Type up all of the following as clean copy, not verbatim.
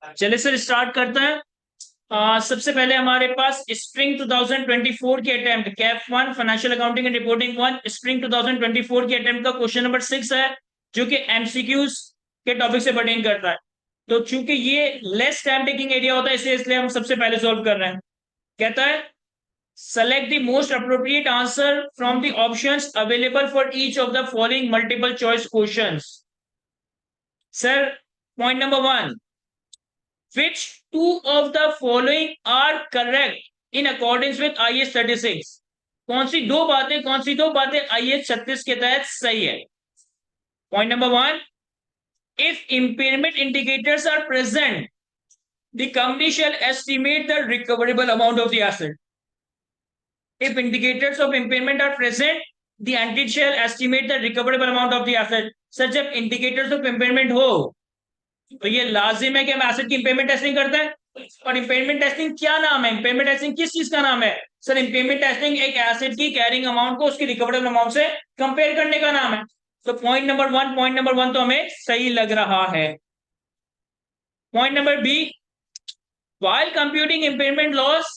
चलिए sir start करते हैं। सबसे पहले हमारे पास स्प्रिंग 2024 की attempt cap 1 financial accounting and reporting 1 spring 2024 की अटेम्प्ट का क्वेश्चन नंबर 6 है, जो कि एमसीक्यूज के टॉपिक से पर्टेन करता है। तो चूंकि ये लेस टाइम टेकिंग एरिया होता है, इसलिए हम सबसे पहले सॉल्व कर रहे हैं। कहता है select the most appropriate answer from the options available for each of the following multiple choice questions. Sir point number 1, which two of the following are correct in accordance with IAS 36? कौन सी दो बातें IAS 36 के तहत सही है? Point number 1, if impairment indicators are present, the company shall estimate the recoverable amount of the asset. If indicators of impairment are present, the entity shall estimate the recoverable amount of the asset. Sir जब indicators of impairment हो तो ये लाजिम है कि हम asset की impairment testing करते हैं। और इम्पेयरमेंट टेस्टिंग क्या नाम है? इम्पेयरमेंट टेस्टिंग किस चीज का नाम है? सर इम्पेयरमेंट टेस्टिंग एक एसेट की कैरिंग अमाउंट को उसकी रिकवरेबल अमाउंट से कंपेयर करने का नाम है। तो पॉइंट नंबर वन तो हमें सही लग रहा है। Point number B, while computing impairment loss,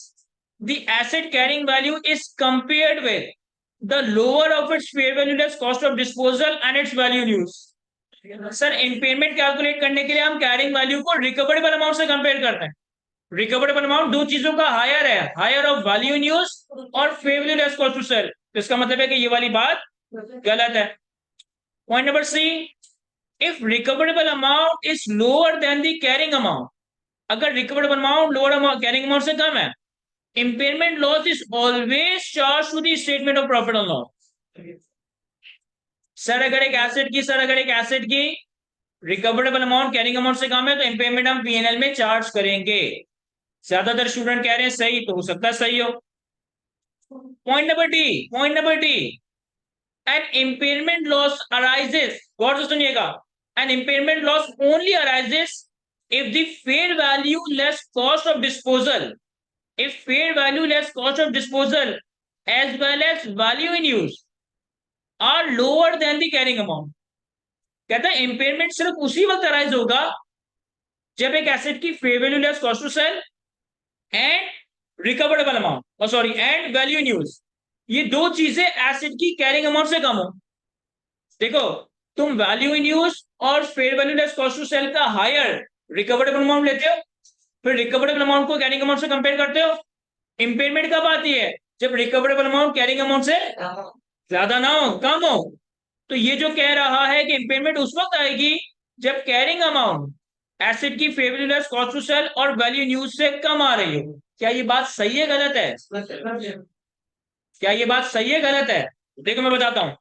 the asset carrying value is compared with the lower of its fair value less cost of disposal and its value in use. Sir impairment calculate करने के लिए हम carrying value को recoverable amount से compare करते हैं। Recoverable amount दो चीजों का हायर है, higher of value in use और fair value less cost to sell. तो इसका मतलब है कि ये वाली बात गलत है। Point number C, if recoverable amount is lower than the carrying amount, अगर recoverable amount lower amount carrying amount से कम है, impairment loss is always charge to the statement of profit and loss. Sir अगर एक asset की recoverable amount carrying amount से कम है तो इम्पेयरमेंट हम पीएनएल में चार्ज करेंगे। ज्यादातर स्टूडेंट कह रहे हैं सही, तो हो सकता है सही हो। Point number D, an impairment loss arises, गौर से सुनिएगा, an impairment loss only arises if the fair value less cost of disposal, if fair value less cost of disposal as well as value in use are lower than the carrying amount. कहता है impairment सिर्फ उसी वक्त arise होगा जब एक asset की fair value less cost to sell and recoverable amount sorry and value in use, ये दो चीजें एसेट की कैरिंग अमाउंट से कम हो। देखो, तुम वैल्यू इन यूज और fair value less cost to sell का हायर रिकवरेबल अमाउंट लेते हो, फिर रिकवरेबल अमाउंट को कैरिंग अमाउंट से कंपेयर करते हो। इम्पेयरमेंट कब आती है? जब रिकवरेबल अमाउंट कैरिंग अमाउंट से ज्यादा ना हो, कम हो। तो ये जो कह रहा है कि इम्पेयरमेंट उस वक्त आएगी जब कैरिंग अमाउंट एसेट की fair value less cost to sell और वैल्यू इन यूज से कम आ रही हो। क्या ये बात सही है गलत है? क्या ये बात सही है गलत है? देखो मैं बताता हूं।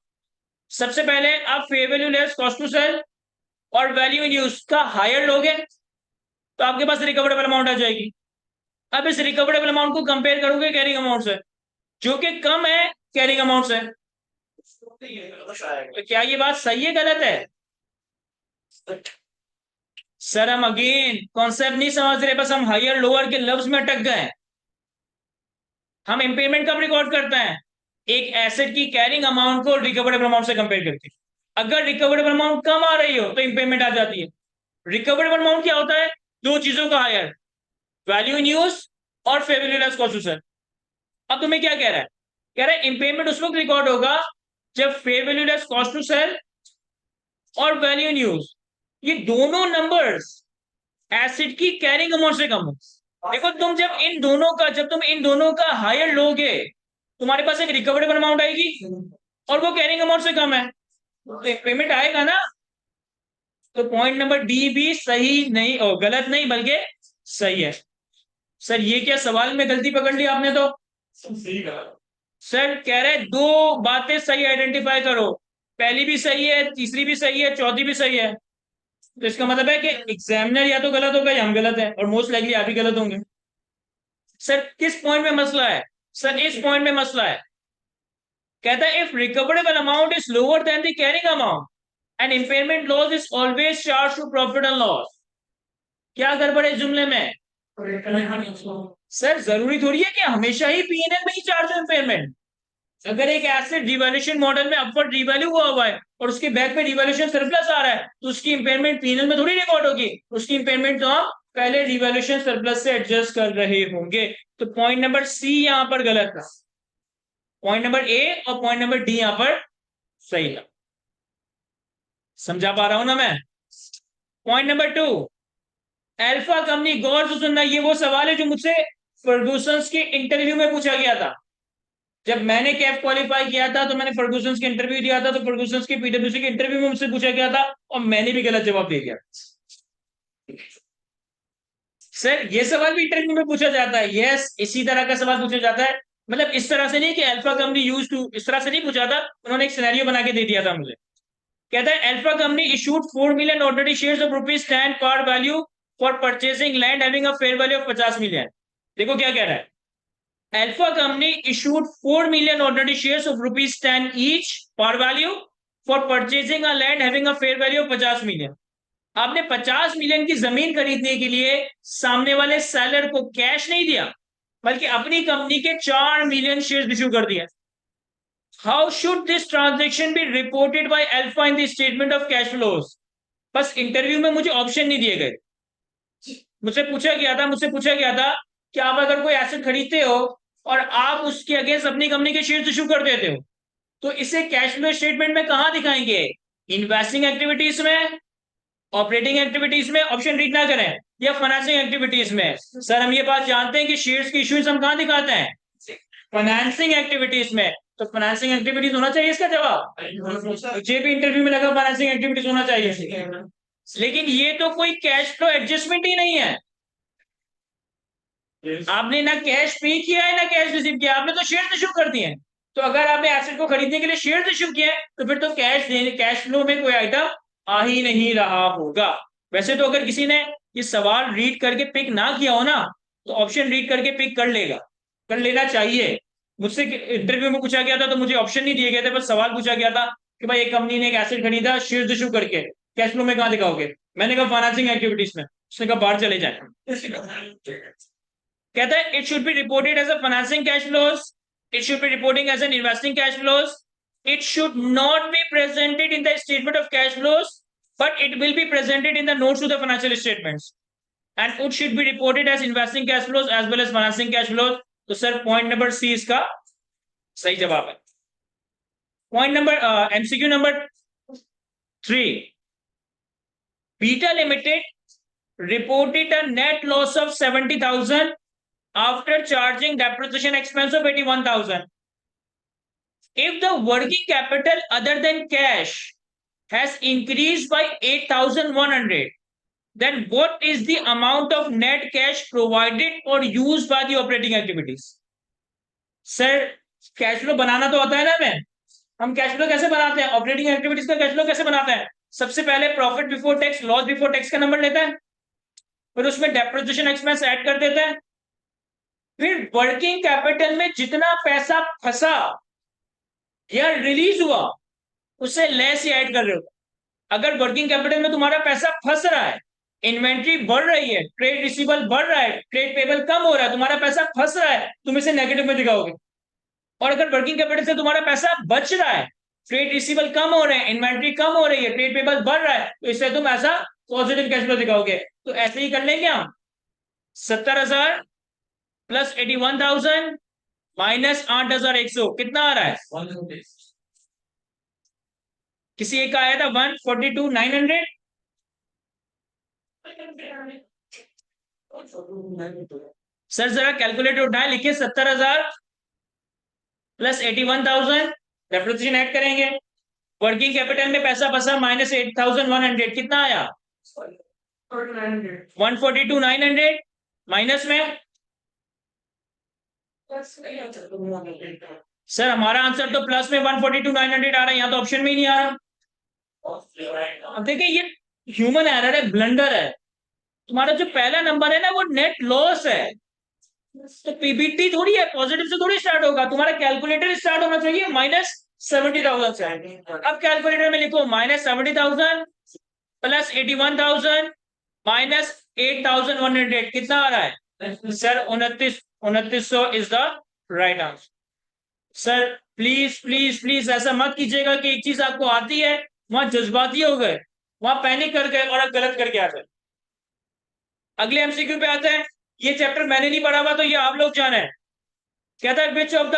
सबसे पहले आप fair value less cost to sell और वैल्यू इन यूज का हायर लोगे तो आपके पास रिकवरेबल अमाउंट आ जाएगी। अब इस रिकवरेबल अमाउंट को कंपेयर करोगे कैरिंग अमाउंट से, जो कि कम है कैरिंग अमाउंट से। तो क्या ये बात सही है गलत है? सर हम अगेन कॉन्सेप्ट नहीं समझ रहे, बस हम हायर लोअर के लफ्ज में अटक गए। हम इम्पेयरमेंट कब रिकॉर्ड करते हैं? एक एसेट की कैरिंग अमाउंट को रिकवरेबल अमाउंट से कंपेयर करके। अगर रिकवरेबल अमाउंट कम आ रही हो तो इम्पेयरमेंट आ जाती है। रिकवरेबल अमाउंट क्या होता है? दो चीजों का हायर, वैल्यू इन यूज और fair value less cost to sell. अब तुम्हें क्या कह रहा है? कह रहा है इम्पेयरमेंट उस वक्त रिकॉर्ड होगा जब fair value less cost to sell और वैल्यू इन यूज, ये दोनों नंबर्स एसिड की कैरिंग अमाउंट से कम हो। देखो जब तुम इन दोनों का हायर लोगे, तुम्हारे पास एक रिकवरेबल अमाउंट आएगी और वो कैरिंग अमाउंट से कम है, तो पेमेंट आएगा ना। तो पॉइंट नंबर डी भी सही नहीं और गलत नहीं बल्कि सही है। सर ये क्या सवाल में गलती पकड़ ली आपने? तो सर कह रहे दो बातें सही आइडेंटिफाई करो, पहली भी सही है, तीसरी भी सही है, चौथी भी सही है। तो इसका मतलब है कि एग्जामिनर या तो गलत होगा या हम गलत है, और मोस्ट लाइकली आप ही गलत होंगे। सर किस पॉइंट में मसला है? सर इस पॉइंट में मसला है। कहता है if recoverable amount is lower than the carrying amount and impairment loss is always charge to profit and loss. क्या गड़बड़ है जुमले में? सर जरूरी थोड़ी है कि हमेशा ही पीएनएल में ही चार्ज हो इम्पेयरमेंट। अगर एक एसेट रिवैल्यूएशन मॉडल में अपवर्ड रिवैल्यू हुआ है और उसके बैक पे रिवैल्यूएशन सरप्लस आ रहा है तो उसकी इंपेयरमेंट पीएनएल में थोड़ी रिकॉर्ड होगी, उसकी इंपेयरमेंट तो हम पहले रिवैल्यूएशन सरप्लस से एडजस्ट कर रहे होंगे। तो पॉइंट नंबर सी यहां पर गलत था, पॉइंट नंबर ए और पॉइंट नंबर डी यहां पर सही था। समझा पा रहा हूं ना मैं? Point number two, alpha company, गौर से सुनना, ये वो सवाल है जो मुझसे फर्गूसंस के इंटरव्यू में पूछा गया था। जब मैंने कैफ क्वालिफाई किया था तो मैंने फर्गूसंस के इंटरव्यू दिया था, तो फर्गूसंस के पीडब्ल्यूसी के इंटरव्यू में मुझसे पूछा गया था और मैंने भी गलत जवाब दे दिया। सर ये सवाल भी इंटरव्यू में पूछा जाता है, यस, इसी तरह का सवाल पूछा जाता है। मतलब इस तरह से नहीं कि अल्फा कंपनी यूज टू, इस तरह से नहीं पूछा था, उन्होंने एक सिनेरियो बना के दे दिया था मुझे। कहता है alpha company issued 4 million ordinary shares of ₹10 par value for purchasing land having a fair value of 50 million. देखो क्या कह रहा है, alpha company issued 4 million ordinary shares of ₹10 each par value for purchasing a land having a fair value of 50 million. आपने 50 million की जमीन खरीदने के लिए सामने वाले सेलर को कैश नहीं दिया, बल्कि अपनी कंपनी के 4 मिलियन शेयर इश्यू कर दिया। How should this transaction be reported by alpha in the statement of cash flows? बस इंटरव्यू में मुझे ऑप्शन नहीं दिए गए। मुझसे पूछा गया था कि आप अगर कोई एसेट खरीदते हो और आप उसके अगेंस्ट अपनी कंपनी के शेयर इश्यू कर देते हो, तो इसे कैश फ्लो स्टेटमेंट में कहां दिखाएंगे? इन्वेस्टिंग एक्टिविटीज में, ऑपरेटिंग एक्टिविटीज में, ऑप्शन रीड ना करें, या फाइनेंसिंग एक्टिविटीज में। सर हम ये बात जानते हैं कि शेयर्स की इश्यूज हम कहां दिखाते हैं? फाइनेंसिंग एक्टिविटीज में। तो फाइनेंसिंग एक्टिविटीज होना चाहिए इसका जवाब। मुझे भी इंटरव्यू में लगा फाइनेंसिंग एक्टिविटीज होना चाहिए, लेकिन ये तो कोई कैश फ्लो एडजस्टमेंट ही नहीं है। आपने ना कैश पे किया है ना कैश रिसीव किया, आपने तो शेयर इश्यू कर दिए हैं। तो अगर आपने एसेट को खरीदने के लिए शेयर इश्यू किया है, तो फिर तो कैश फ्लो में कोई आइटम आ ही नहीं रहा होगा। वैसे तो अगर किसी ने ये सवाल रीड करके पिक ना किया हो ना, तो ऑप्शन रीड करके पिक कर लेगा, कर लेना चाहिए। मुझसे इंटरव्यू में पूछा गया था तो मुझे ऑप्शन नहीं दिए गए थे, बस सवाल पूछा गया था कि भाई एक कंपनी ने एक एसेट खरीदा, शेयर इश्यू करके, कैश फ्लो में कहां दिखाओगे? मैंने कहा फाइनेंसिंग एक्टिविटीज में। उसने कहा बाहर चले जाए। कहता है it should be reported as a financing cash flows, it should be reporting as an investing cash flows, it should not be presented in the statement of cash flows, but it will be presented in the notes to the financial statements, and it should be reported as investing cash flows as well as financing cash flows. तो sir point number सी इसका सही जवाब है। Point number MCQ number 3, beta limited reported a net loss of 70,000 after charging depreciation expense of 81,000. If the working capital other than cash has increased by 8,100, then what is the amount of net cash provided or used by the operating activities? Sir cash flow बनाना तो आता है ना हमें, हम cash flow कैसे बनाते हैं? ऑपरेटिंग एक्टिविटीज का कैश फ्लो कैसे बनाते हैं? सबसे पहले profit before tax, loss before tax का नंबर लेते हैं, फिर उसमें डेप्रिसिएशन एक्सपेंस ऐड कर देते हैं, फिर वर्किंग कैपिटल में जितना पैसा फंसा या रिलीज हुआ उसे लेस ही ऐड कर रहे हो। अगर वर्किंग कैपिटल में तुम्हारा पैसा फंस रहा है, इन्वेंट्री बढ़ रही है, ट्रेड रिसीवेबल बढ़ रहा है, ट्रेड पेबल कम हो रहा है, तुम्हारा पैसा फंस रहा है, तुम इसे नेगेटिव में दिखाओगे। और अगर वर्किंग कैपिटल से तुम्हारा पैसा बच रहा है, ट्रेड रिसीवेबल कम हो रहे हैं, इन्वेंट्री कम हो रही है, ट्रेड पेबल बढ़ रहा है, तो इससे तुम ऐसा पॉजिटिव कैश फ्लो दिखाओगे। तो ऐसे ही कर लेंगे हम, 70,000 प्लस 81,000 माइनस 8,100 कितना आ रहा है? किसी एक का आया था 142,900। सर जरा कैलकुलेटर उठाए, लिखिए 70,000 प्लस 81,000, डेप्रिसिएशन ऐड करेंगे, वर्किंग कैपिटल में पैसा फंसा माइनस 8,100, कितना आया? 142,900 माइनस में। सर हमारा आंसर तो प्लस में 142,900 आ रहा है, यहाँ तो ऑप्शन में ही नहीं आ रहा। अब देखिए ये ह्यूमन एरर है, ब्लंडर है। तुम्हारा जो पहला नंबर है ना वो नेट लॉस है, तो पीबीटी थोड़ी है, पॉजिटिव से थोड़ी स्टार्ट होगा। तुम्हारा कैलकुलेटर स्टार्ट होना चाहिए -70,000 से। अब कैलकुलेटर में लिखो -70,000 प्लस 81,000 माइनस 8,100, कितना आ रहा है? Sir 2900 is the right answer. Sir please please please ऐसा मत कीजिएगा कि एक चीज आपको आती है वहां जज्बाती हो गए, वहां पैनिक कर गए और आप गलत करके आ गए। अगले एमसीक्यू पे आते हैं। ये चैप्टर मैंने नहीं पढ़ा हुआ, तो ये आप लोग जाना है। कहता है which of the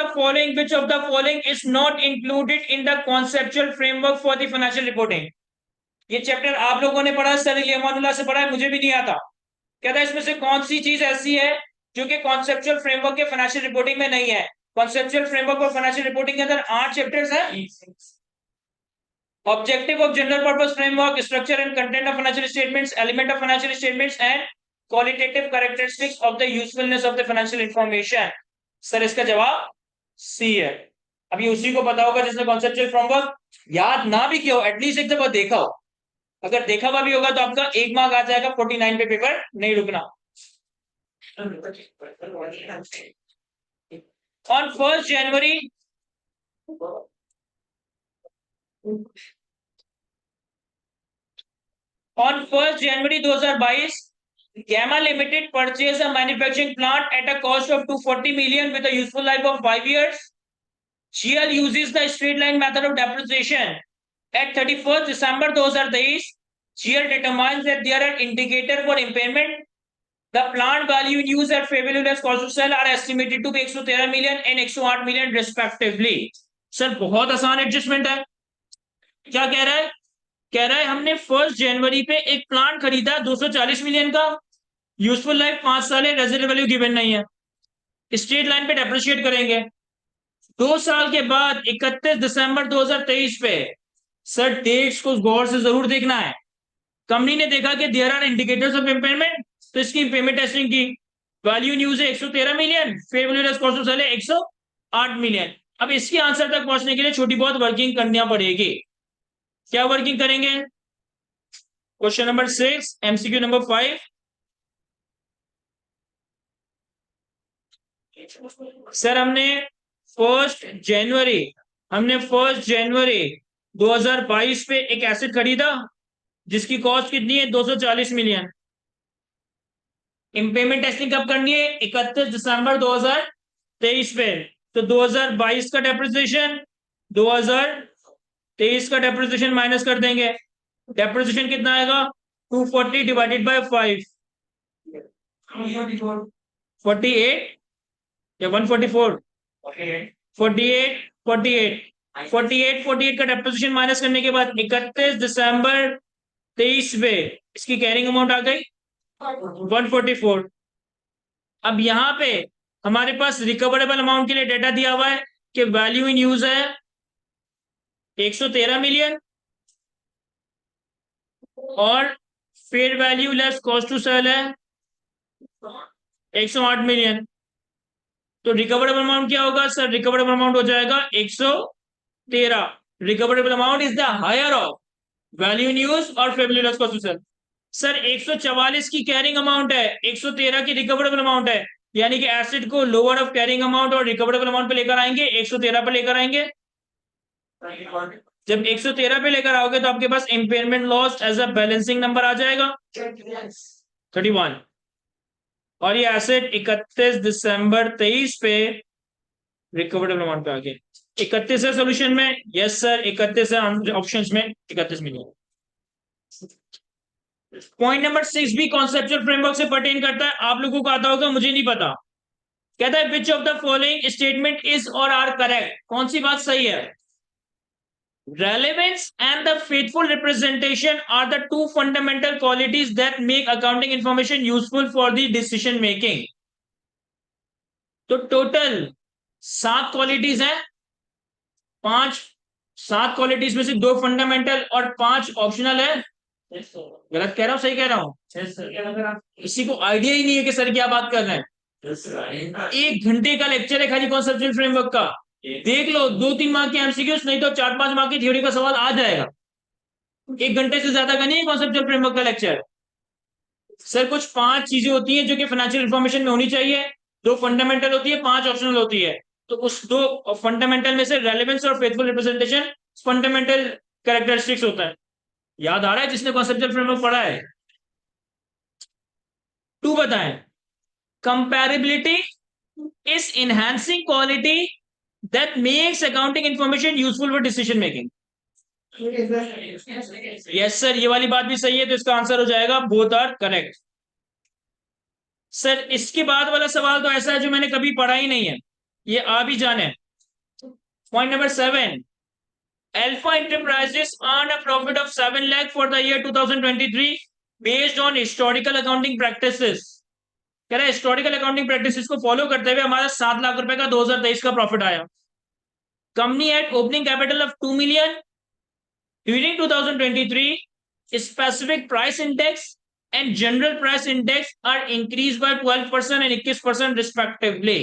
following is not included in the conceptual framework for the financial reporting. ये चैप्टर आप लोगों ने पढ़ा, सर यमानुल्लाह से पढ़ा है, मुझे भी नहीं आता। कहता है इसमें से कौन सी चीज ऐसी है जो कि कॉन्सेप्चुअल फ्रेमवर्क के फाइनेंशियल रिपोर्टिंग में नहीं है। कॉन्सेप्चुअल फ्रेमवर्क और फाइनेंशियल रिपोर्टिंग के अंदर 8 चैप्टर्स हैं। Objective of general purpose framework, structure and content of financial statements, element of financial statements and qualitative characteristics of the usefulness of the financial information. Sir इसका जवाब सी है। अभी उसी को पता होगा जिसने कॉन्सेप्चुअल फ्रेमवर्क याद ना भी किया हो, एटलीस्ट एक दफा देखा हो। अगर देखा हुआ भी होगा तो आपका 1 मार्क आ जाएगा, 49 पे पेपर नहीं रुकना। On 1 January On 1st January 2022, Gamma Limited purchased a manufacturing plant at a cost of 240 million with a useful life of 5 years. GL uses the straight line method of depreciation. At 31st December 2023, GL determines that there are indicators for impairment. The plant value in use at fair value less cost to sell are estimated to be 113 million and 108 million respectively. Sir बहुत आसान adjustment है। क्या कह रहा है? कह रहा है हमने 1 जनवरी पे एक प्लांट खरीदा 240 मिलियन का, यूजफुल लाइफ 5 साल है, रेजिडेंट वैल्यू गिवन नहीं है, स्ट्रेट लाइन पे डेप्रिशिएट करेंगे। 2 साल के बाद 31 दिसंबर 2023 पे, सर डेट्स को गौर से जरूर देखना है। कंपनी ने देखा कि there are indicators of impairment, तो इसकी इम्पेयरमेंट टेस्टिंग की। वैल्यू न्यूज है 113 million, fair value less cost of sell है 108 मिलियन। अब इसके आंसर तक पहुंचने के लिए छोटी बहुत वर्किंग करनी पड़ेगी। क्या वर्किंग करेंगे? Question number 6, MCQ number 5। Sir हमने 1 जनवरी 2022 पे एक एसेट खरीदा जिसकी कॉस्ट कितनी है? 240 मिलियन। इम्पेयरमेंट टेस्टिंग कब करनी है? 31 दिसंबर 2023 पे। तो 2022 का डेप्रिसिएशन, 2023 का डेप्रिसिएशन माइनस कर देंगे। डेप्रिसिएशन कितना आएगा? 240 डिवाइडेड बाय 5, 48 या 144, 48 का डेप्रिसिएशन माइनस करने के बाद 31 दिसंबर 23 पे इसकी कैरिंग अमाउंट आ गई 144। अब यहां पे हमारे पास रिकवरेबल अमाउंट के लिए डेटा दिया हुआ है कि वैल्यू इन यूज है 113 मिलियन और fair value less cost to sell है 108 मिलियन। तो रिकवरेबल अमाउंट क्या होगा? सर रिकवरेबल अमाउंट हो जाएगा 113। Recoverable amount is the higher of value in use और fair value less cost to sell. Sir 144 की कैरिंग अमाउंट है, 113 की रिकवरेबल अमाउंट है, यानी कि एसिड को लोअर ऑफ कैरिंग अमाउंट और रिकवरेबल अमाउंट पे लेकर आएंगे, 113 पे लेकर आएंगे। जब 113 पे लेकर आओगे तो आपके पास impairment loss as a balancing number आ जाएगा 31। और ये एसेट 31 दिसंबर 23 पे रिकवरेबल अमाउंट पे आ गया। 31 है सोल्यूशन में? यस सर 31 है ऑप्शंस में, 31 मिलियन। पॉइंट नंबर 6 भी कॉन्सेप्चुअल फ्रेमवर्क से पर्टेन करता है, आप लोगों को आता होगा, मुझे नहीं पता। कहता है which of the following statement is और आर करेक्ट। कौन सी बात सही है? Relevance and the faithful representation are the two fundamental qualities that make accounting information useful for the decision making. तो टोटल 7 क्वालिटीज हैं, 7 क्वालिटीज में से 2 फंडामेंटल और 5 ऑप्शनल है। गलत कह रहा हूं, सही कह रहा हूं? किसी को आइडिया ही नहीं है कि सर क्या बात कर रहे हैं। 1 घंटे का लेक्चर है खाली कॉन्सेप्चुअल फ्रेमवर्क का, देख लो 2-3 मार्क के एमसीक्यूज, नहीं तो 4-5 मार्क की थ्योरी का सवाल आ जाएगा। 1 घंटे से ज्यादा का नहीं है कॉन्सेप्चुअल फ्रेमवर्क का लेक्चर। सर कुछ 5 चीजें होती हैं जो कि फाइनेंशियल इंफॉर्मेशन में होनी चाहिए, 2 फंडामेंटल होती है, 5 ऑप्शनल होती है। तो उस 2 फंडामेंटल में से रेलेवेंस और फेथफुल रिप्रेजेंटेशन फंडामेंटल कैरेक्टरिस्टिक्स होता है। याद आ रहा है जिसने कॉन्सेप्चुअल फ्रेमवर्क पढ़ा है? 2 बताएं। Comparability is enhancing quality that makes accounting information useful for decision making. Yes sir, ये वाली बात भी सही है, तो इसका आंसर हो जाएगा बोथ आर करेक्ट। सर इसके बाद वाला सवाल तो ऐसा है जो मैंने कभी पढ़ा ही नहीं है, ये आ भी जाने। Point number 7, Alpha Enterprises earned a profit of 7 lakh for the year 2023 based on historical accounting practices। कह रहा है हिस्टोरिकल अकाउंटिंग प्रैक्टिसेस को फॉलो करते हुए हमारा 7 लाख रुपए का 2023 का प्रॉफिट आया। Company at opening capital of 2 million during 2023, specific price index and general price index are increased by 12% and 21% respectively.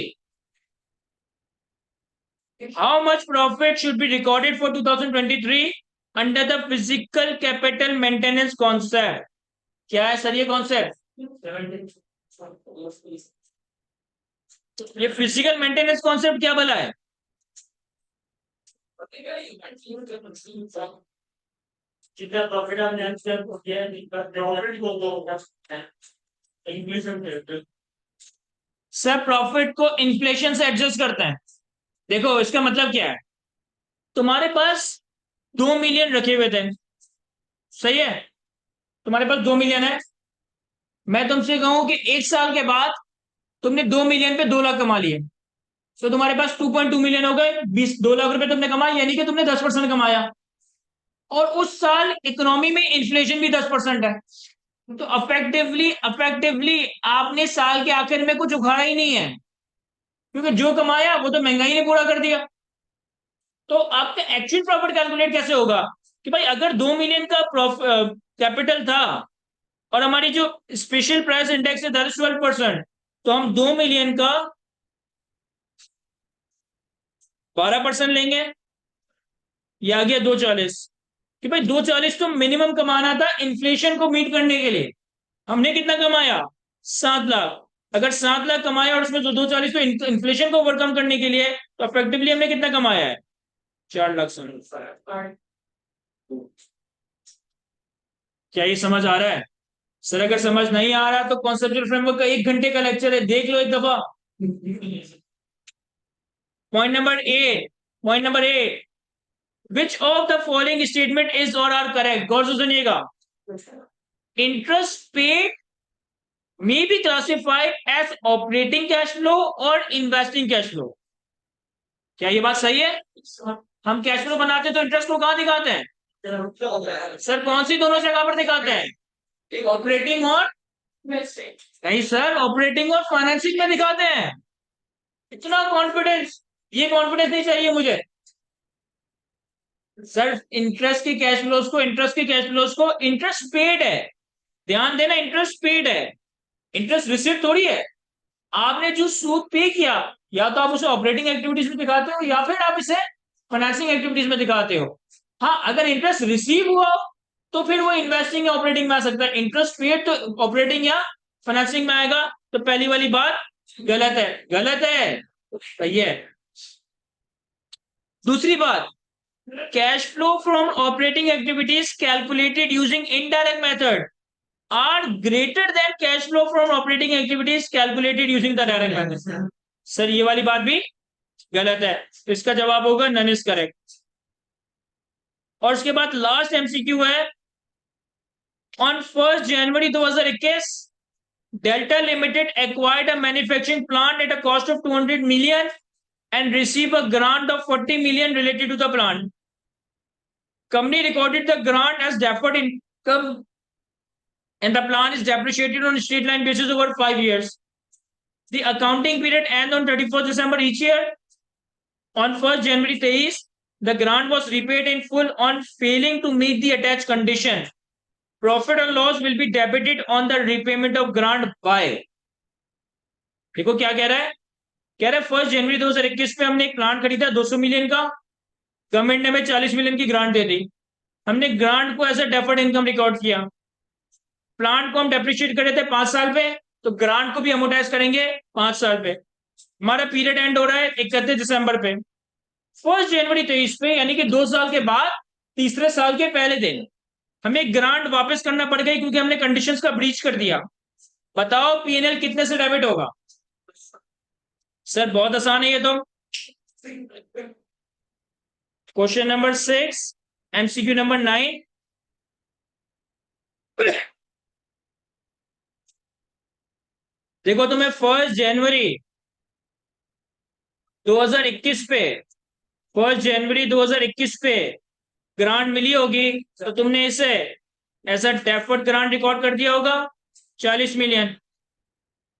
How much profit should be recorded for 2023 under the physical capital maintenance concept? क्या है sir ये concept? ये physical maintenance concept क्या भला है? जितना profit आपने sir profit को इन्फ्लेशन से एडजस्ट करते हैं। देखो इसका मतलब क्या है, तुम्हारे पास 2 मिलियन रखे हुए थे, सही है, तुम्हारे पास 2 मिलियन है। मैं तुमसे कहूं कि 1 साल के बाद तुमने 2 मिलियन पे 2 लाख कमा लिए, तो तुम्हारे पास 2.2 मिलियन हो गए, 2 लाख रुपए तुमने कमाए, यानी कि तुमने 10% कमाया। और उस साल इकोनॉमी में इन्फ्लेशन भी 10% है, तो अफेक्टिवली अफेक्टिवली आपने साल के आखिर में कुछ उखाड़ा ही नहीं है, क्योंकि जो कमाया वो तो महंगाई ने पूरा कर दिया। तो आपका एक्चुअल प्रॉफिट कैलकुलेट कैसे होगा कि भाई अगर 2 मिलियन का कैपिटल था और हमारी जो स्पेशल प्राइस इंडेक्स है दैट इज 12%, तो हम 2 मिलियन का 12% लेंगे, ये आ गया 240। कि भाई 240 तो मिनिमम कमाना था इन्फ्लेशन को मीट करने के लिए। हमने कितना कमाया? 7 लाख। अगर 7 लाख कमाया और उसमें 240 तो इन्फ्लेशन को ओवरकम करने के लिए, तो इफेक्टिवली हमने कितना कमाया है? 4 लाख। क्या ये समझ आ रहा है? सर अगर समझ नहीं आ रहा तो कॉन्सेप्चुअल फ्रेमवर्क का 1 घंटे का लेक्चर है, देख लो एक दफा। Point number 8 which of the following statement is और आर करेक्ट? गौर से सुनिएगा। Interest paid may be classified as operating cash flow और investing cash flow। क्या ये बात सही है? हम कैश फ्लो बनाते हैं तो इंटरेस्ट को कहां दिखाते हैं? सर कौन सी दोनों जगह पर दिखाते हैं? एक ऑपरेटिंग और नहीं सर, ऑपरेटिंग और फाइनेंसिंग में दिखाते हैं। इतना कॉन्फिडेंस, ये कॉन्फिडेंस नहीं चाहिए मुझे। सर इंटरेस्ट की कैश फ्लोज को, इंटरेस्ट की कैश फ्लोज को इंटरेस्ट पेड है, ध्यान देना, इंटरेस्ट पेड है, इंटरेस्ट रिसीव थोड़ी है। आपने जो सूद पे किया, या तो आप उसे ऑपरेटिंग एक्टिविटीज में दिखाते हो या फिर आप इसे फाइनेंसिंग एक्टिविटीज में दिखाते हो। हाँ, अगर इंटरेस्ट रिसीव हुआ तो फिर वो इन्वेस्टिंग या ऑपरेटिंग में आ सकता है, इंटरेस्ट पेड तो ऑपरेटिंग या फाइनेंसिंग में आएगा। तो पहली वाली बात गलत है, गलत है, सही है। दूसरी बात, cash flow from operating activities calculated using indirect method are greater than cash flow from operating activities calculated using the direct method। Sir ये वाली बात भी गलत है, तो इसका जवाब होगा नन इज करेक्ट। और उसके बाद लास्ट एमसीक्यू है, on 1 January 2021 delta limited acquired a manufacturing plant at a cost of 200 million and receive a grant of 40 million related to the plant। Company recorded the grant as deferred income and the plan is depreciated on a straight line basis over 5 years। The accounting period ends on 31st December each year। On 1st January 23, the grant was repaid in full on failing to meet the attached condition। Profit or loss will be debited on the repayment of grant by। देखो क्या कह रहा है, कह रहा है 1 जनवरी 2021 पे हमने एक प्लांट खरीदा 200 मिलियन का, गवर्नमेंट ने हमें 40 मिलियन की ग्रांट दे दी, हमने ग्रांट को as a deferred income record किया। प्लांट को हम डेप्रिशिएट कर रहे थे 5 साल पे, तो ग्रांट को भी अमोर्टाइज करेंगे 5 साल पे। हमारा पीरियड एंड हो रहा है 31 दिसंबर पे। 1 जनवरी 23 पे, यानी कि 2 साल के बाद तीसरे साल के पहले दिन हमें ग्रांट वापस करना पड़ गई, क्योंकि हमने कंडीशंस का ब्रीच कर दिया। बताओ पीएनएल कितने से डेबिट होगा? सर बहुत आसान है ये तो। क्वेश्चन नंबर 6 एमसीक्यू नंबर 9, देखो तुम्हें 1 जनवरी 2021 पे 1 जनवरी 2021 पे ग्रांट मिली होगी, तो तुमने इसे as a deferred grant record कर दिया होगा 40 मिलियन।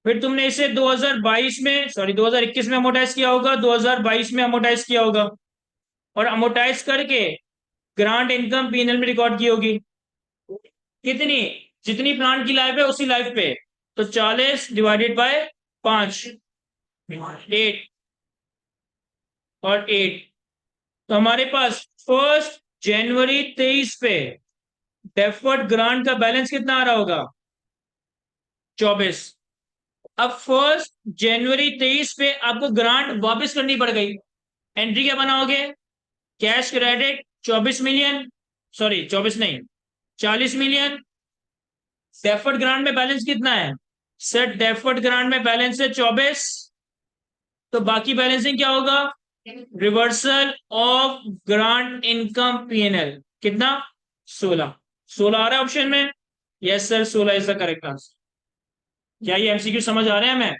फिर तुमने इसे 2022 में, सॉरी 2021 में अमोटाइज किया होगा, 2022 में अमोटाइज किया होगा, और अमोटाइज करके ग्रांट इनकम पीएनएल में रिकॉर्ड की होगी। कितनी? जितनी प्लांट की लाइफ है उसी लाइफ पे, तो 40 डिवाइडेड बाय 5, 8 और 8। तो हमारे पास 1 जनवरी 23 पे डेफर्ड ग्रांट का बैलेंस कितना आ रहा होगा? 24। अब 1 जनवरी 23 पे आपको ग्रांट वापस करनी पड़ गई, एंट्री क्या बनाओगे? कैश क्रेडिट 24 मिलियन, सॉरी 24 नहीं, 40 मिलियन। डेफर्ड ग्रांट में बैलेंस कितना है? सर डेफर्ड ग्रांट में बैलेंस है 24, तो बाकी बैलेंसिंग क्या होगा? Reversal of grant income PNL. कितना? 16। 16 आ रहा है ऑप्शन में? Yes sir, 16 is the correct answer. क्या ये एमसीक्यू समझ आ रहे हैं हमें?